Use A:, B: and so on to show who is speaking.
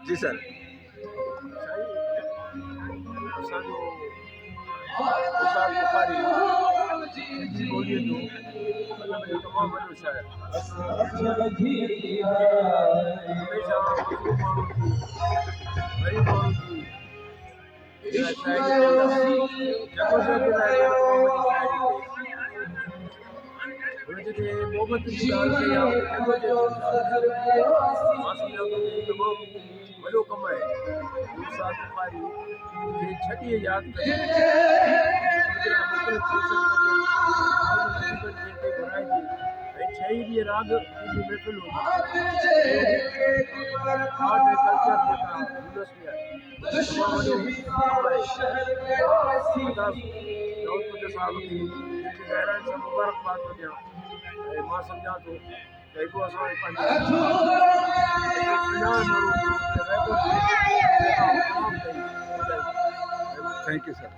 A: जी sir.
B: असांजो उस्ताद बुखारी सिंधी ॿोलीअ जो अदब जो तमामु वॾो शाइर हमेशह मज़लूम माण्हू जी ग़रीब माण्हू जी शाइरी जदोजहद जे लाइ तमामु वॾी शाइरी कई। हुन जेके मोहबत जी ॻाल्हि कई आहे उन जदोजहद मां सम्झां थो कि तमामु वॾो कमु आहे उस्ताद बुखारी खे छॾीअ यादि कजे मुख़्तलिफ़ सेशन कजे खे घुराइजे ऐं 6 ॾींहं राग जी महफ़िल हुजे आर्ट ऐं कल्चर जेका यूनिवर्सिटी आहे तमामु वॾो कमु आहे। दाऊद पुट साहिब खे गहराइनि सां मुबारकबाद थो ॾियां ऐं मां सम्झां थो त हिकु असां पंहिंजे
A: थैंक यू सर।